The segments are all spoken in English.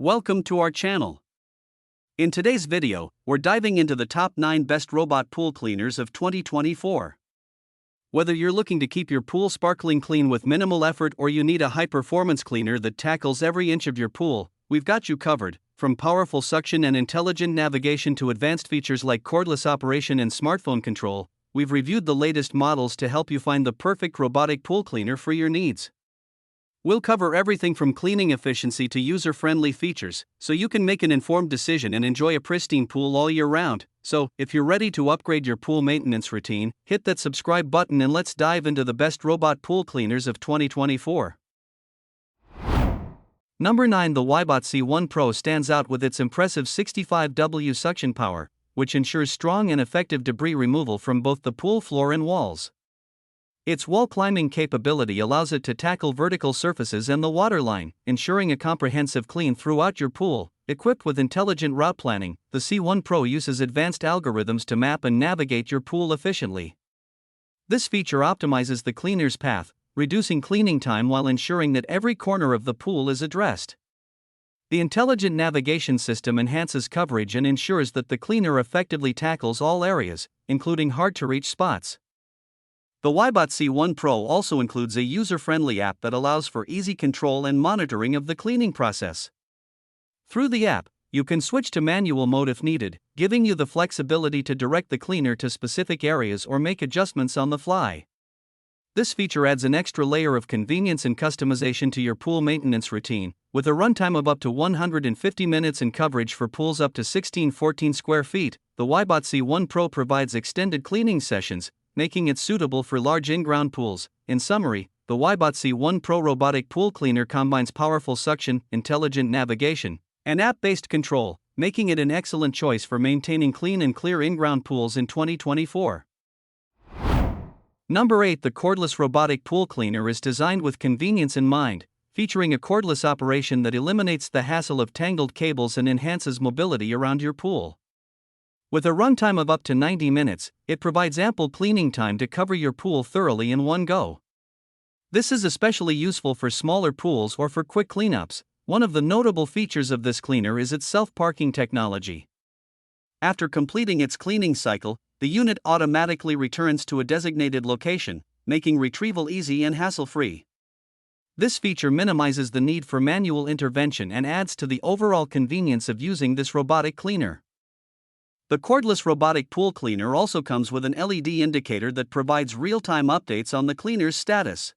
Welcome to our channel. In today's video, we're diving into the top 9 best robot pool cleaners of 2024. Whether you're looking to keep your pool sparkling clean with minimal effort or you need a high-performance cleaner that tackles every inch of your pool, we've got you covered. From powerful suction and intelligent navigation to advanced features like cordless operation and smartphone control, we've reviewed the latest models to help you find the perfect robotic pool cleaner for your needs. We'll cover everything from cleaning efficiency to user-friendly features, so you can make an informed decision and enjoy a pristine pool all year round. So, if you're ready to upgrade your pool maintenance routine, hit that subscribe button and let's dive into the best robot pool cleaners of 2024. Number 9. The Wybot C1 Pro stands out with its impressive 65W suction power, which ensures strong and effective debris removal from both the pool floor and walls. Its wall climbing capability allows it to tackle vertical surfaces and the waterline, ensuring a comprehensive clean throughout your pool. Equipped with intelligent route planning, the C1 Pro uses advanced algorithms to map and navigate your pool efficiently. This feature optimizes the cleaner's path, reducing cleaning time while ensuring that every corner of the pool is addressed. The intelligent navigation system enhances coverage and ensures that the cleaner effectively tackles all areas, including hard-to-reach spots. The Wybot C1 Pro also includes a user-friendly app that allows for easy control and monitoring of the cleaning process. Through the app, you can switch to manual mode if needed, giving you the flexibility to direct the cleaner to specific areas or make adjustments on the fly. This feature adds an extra layer of convenience and customization to your pool maintenance routine. With a runtime of up to 150 minutes and coverage for pools up to 16-14 square feet, the Wybot C1 Pro provides extended cleaning sessions, making it suitable for large in-ground pools. In summary, the Wybot C1 Pro robotic pool cleaner combines powerful suction, intelligent navigation, and app-based control, making it an excellent choice for maintaining clean and clear in-ground pools in 2024. Number 8. The cordless robotic pool cleaner is designed with convenience in mind, featuring a cordless operation that eliminates the hassle of tangled cables and enhances mobility around your pool. With a runtime of up to 90 minutes, it provides ample cleaning time to cover your pool thoroughly in one go. This is especially useful for smaller pools or for quick cleanups. One of the notable features of this cleaner is its self-parking technology. After completing its cleaning cycle, the unit automatically returns to a designated location, making retrieval easy and hassle-free. This feature minimizes the need for manual intervention and adds to the overall convenience of using this robotic cleaner. The cordless robotic pool cleaner also comes with an LED indicator that provides real-time updates on the cleaner's status.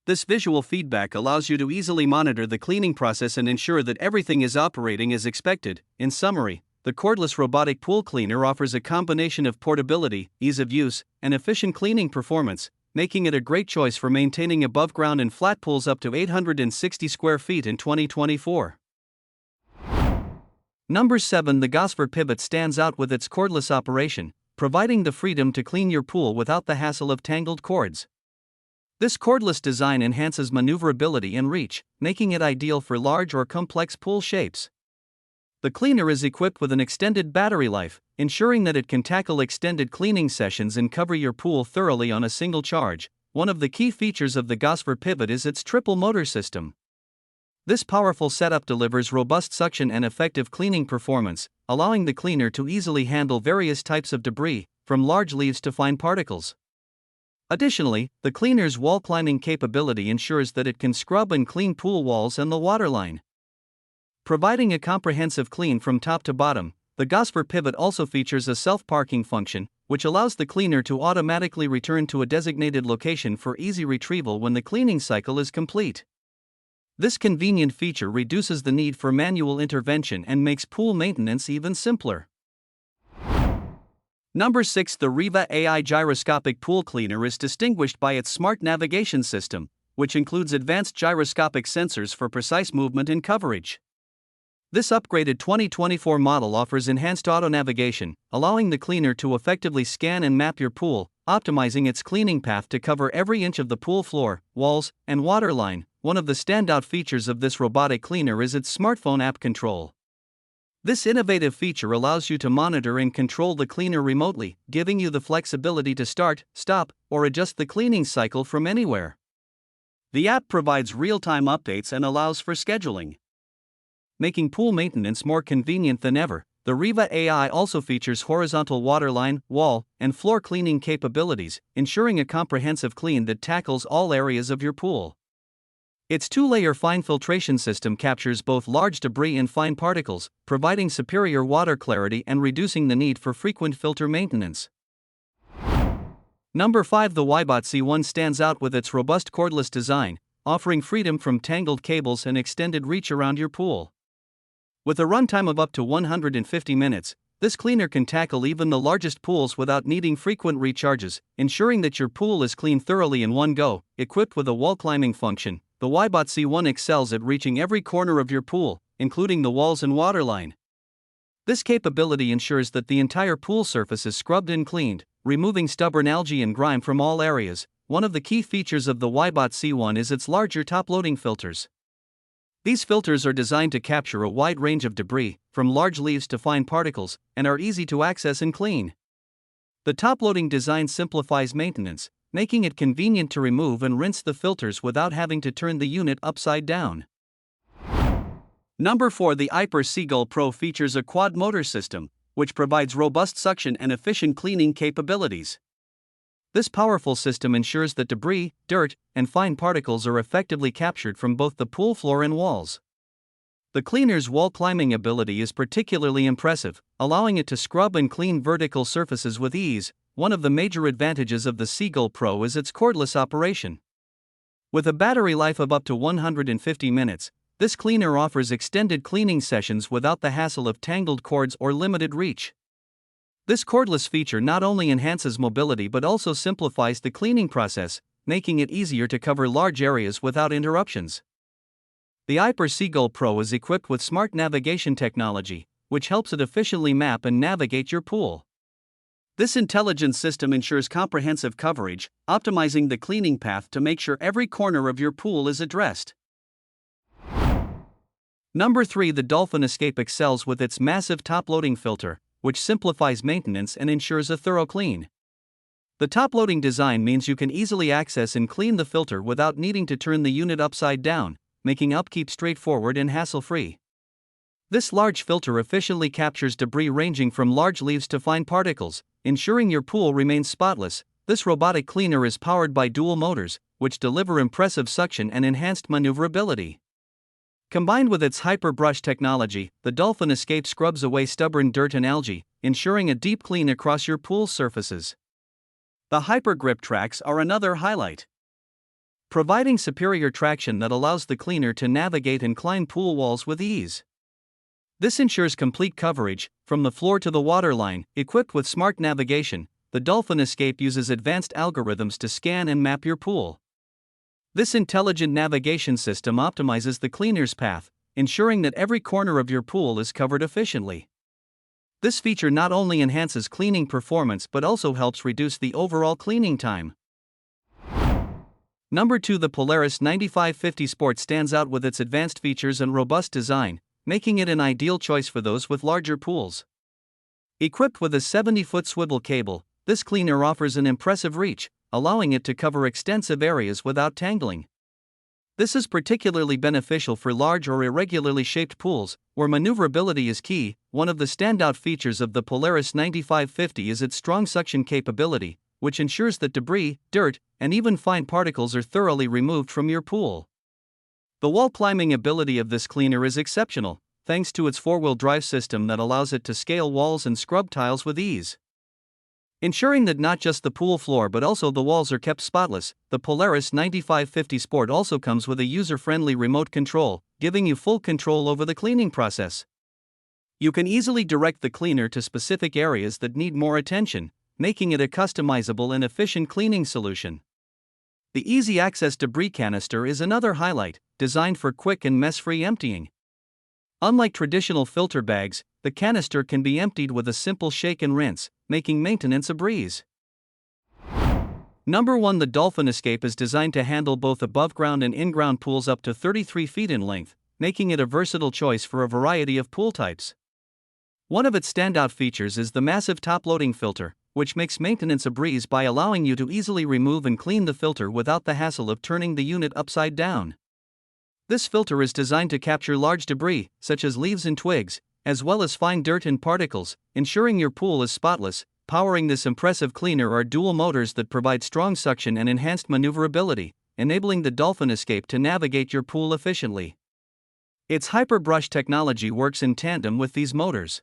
This visual feedback allows you to easily monitor the cleaning process and ensure that everything is operating as expected. In summary, the cordless robotic pool cleaner offers a combination of portability, ease of use, and efficient cleaning performance, making it a great choice for maintaining above-ground and flat pools up to 860 square feet in 2024. Number 7. The Gosford Pivot stands out with its cordless operation, providing the freedom to clean your pool without the hassle of tangled cords. This cordless design enhances maneuverability and reach, making it ideal for large or complex pool shapes. The cleaner is equipped with an extended battery life, ensuring that it can tackle extended cleaning sessions and cover your pool thoroughly on a single charge. One of the key features of the Gosford Pivot is its triple motor system. This powerful setup delivers robust suction and effective cleaning performance, allowing the cleaner to easily handle various types of debris, from large leaves to fine particles. Additionally, the cleaner's wall climbing capability ensures that it can scrub and clean pool walls and the waterline. Providing a comprehensive clean from top to bottom, the Gosford Pivot also features a self-parking function, which allows the cleaner to automatically return to a designated location for easy retrieval when the cleaning cycle is complete. This convenient feature reduces the need for manual intervention and makes pool maintenance even simpler. Number 6. The Riva AI Gyroscopic Pool Cleaner is distinguished by its smart navigation system, which includes advanced gyroscopic sensors for precise movement and coverage. This upgraded 2024 model offers enhanced auto-navigation, allowing the cleaner to effectively scan and map your pool, optimizing its cleaning path to cover every inch of the pool floor, walls, and waterline. One of the standout features of this robotic cleaner is its smartphone app control. This innovative feature allows you to monitor and control the cleaner remotely, giving you the flexibility to start, stop, or adjust the cleaning cycle from anywhere. The app provides real-time updates and allows for scheduling. making pool maintenance more convenient than ever. The Riva AI also features horizontal waterline, wall, and floor cleaning capabilities, ensuring a comprehensive clean that tackles all areas of your pool. Its two-layer fine filtration system captures both large debris and fine particles, providing superior water clarity and reducing the need for frequent filter maintenance. Number 5. The Wybot C1 stands out with its robust cordless design, offering freedom from tangled cables and extended reach around your pool. With a runtime of up to 150 minutes, this cleaner can tackle even the largest pools without needing frequent recharges, ensuring that your pool is cleaned thoroughly in one go. Equipped with a wall climbing function, the Wybot C1 excels at reaching every corner of your pool, including the walls and waterline. This capability ensures that the entire pool surface is scrubbed and cleaned, removing stubborn algae and grime from all areas. One of the key features of the Wybot C1 is its larger top-loading filters. These filters are designed to capture a wide range of debris, from large leaves to fine particles, and are easy to access and clean. The top-loading design simplifies maintenance, making it convenient to remove and rinse the filters without having to turn the unit upside down. Number 4. The Hyper Seagull Pro features a quad motor system, which provides robust suction and efficient cleaning capabilities. This powerful system ensures that debris, dirt, and fine particles are effectively captured from both the pool floor and walls. The cleaner's wall climbing ability is particularly impressive, allowing it to scrub and clean vertical surfaces with ease. One of the major advantages of the Seagull Pro is its cordless operation. With a battery life of up to 150 minutes, this cleaner offers extended cleaning sessions without the hassle of tangled cords or limited reach. This cordless feature not only enhances mobility but also simplifies the cleaning process, making it easier to cover large areas without interruptions. The Hyper Seagull Pro is equipped with smart navigation technology, which helps it efficiently map and navigate your pool. This intelligent system ensures comprehensive coverage, optimizing the cleaning path to make sure every corner of your pool is addressed. Number 3. The Dolphin Escape excels with its massive top-loading filter, which simplifies maintenance and ensures a thorough clean. The top-loading design means you can easily access and clean the filter without needing to turn the unit upside down, making upkeep straightforward and hassle-free. This large filter efficiently captures debris ranging from large leaves to fine particles, ensuring your pool remains spotless. This robotic cleaner is powered by dual motors, which deliver impressive suction and enhanced maneuverability. Combined with its Hyper Brush technology, the Dolphin Escape scrubs away stubborn dirt and algae, ensuring a deep clean across your pool surfaces. The Hyper Grip tracks are another highlight, providing superior traction that allows the cleaner to navigate and climb pool walls with ease. This ensures complete coverage, from the floor to the waterline. Equipped with smart navigation, the Dolphin Escape uses advanced algorithms to scan and map your pool. This intelligent navigation system optimizes the cleaner's path, ensuring that every corner of your pool is covered efficiently. This feature not only enhances cleaning performance but also helps reduce the overall cleaning time. Number 2. The Polaris 9550 Sport stands out with its advanced features and robust design, making it an ideal choice for those with larger pools. Equipped with a 70-foot swivel cable, this cleaner offers an impressive reach, allowing it to cover extensive areas without tangling. This is particularly beneficial for large or irregularly shaped pools, where maneuverability is key. One of the standout features of the Polaris 9550 is its strong suction capability, which ensures that debris, dirt, and even fine particles are thoroughly removed from your pool. The wall climbing ability of this cleaner is exceptional, thanks to its four-wheel drive system that allows it to scale walls and scrub tiles with ease. Ensuring that not just the pool floor but also the walls are kept spotless, the Polaris 9550 Sport also comes with a user-friendly remote control, giving you full control over the cleaning process. You can easily direct the cleaner to specific areas that need more attention, making it a customizable and efficient cleaning solution. The Easy Access Debris Canister is another highlight, designed for quick and mess-free emptying. Unlike traditional filter bags, the canister can be emptied with a simple shake and rinse, making maintenance a breeze. Number 1. The Dolphin Escape is designed to handle both above-ground and in-ground pools up to 33 feet in length, making it a versatile choice for a variety of pool types. One of its standout features is the massive top-loading filter, which makes maintenance a breeze by allowing you to easily remove and clean the filter without the hassle of turning the unit upside down. This filter is designed to capture large debris, such as leaves and twigs, as well as fine dirt and particles, ensuring your pool is spotless. Powering this impressive cleaner are dual motors that provide strong suction and enhanced maneuverability, enabling the Dolphin Escape to navigate your pool efficiently. Its HyperBrush technology works in tandem with these motors,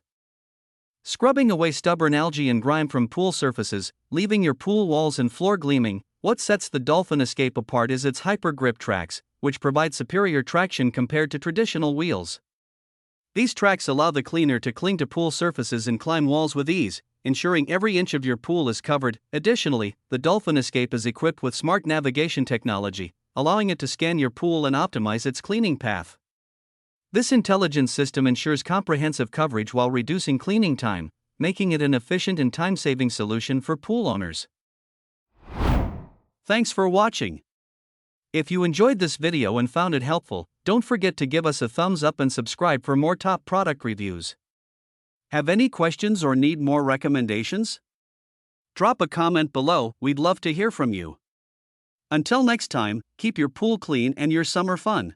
scrubbing away stubborn algae and grime from pool surfaces, leaving your pool walls and floor gleaming. What sets the Dolphin Escape apart is its HyperGrip tracks, which provide superior traction compared to traditional wheels. These tracks allow the cleaner to cling to pool surfaces and climb walls with ease, ensuring every inch of your pool is covered. Additionally, the Dolphin Escape is equipped with smart navigation technology, allowing it to scan your pool and optimize its cleaning path. This intelligent system ensures comprehensive coverage while reducing cleaning time, making it an efficient and time-saving solution for pool owners. Thanks for watching. If you enjoyed this video and found it helpful, don't forget to give us a thumbs up and subscribe for more top product reviews. Have any questions or need more recommendations? Drop a comment below, we'd love to hear from you. Until next time, keep your pool clean and your summer fun.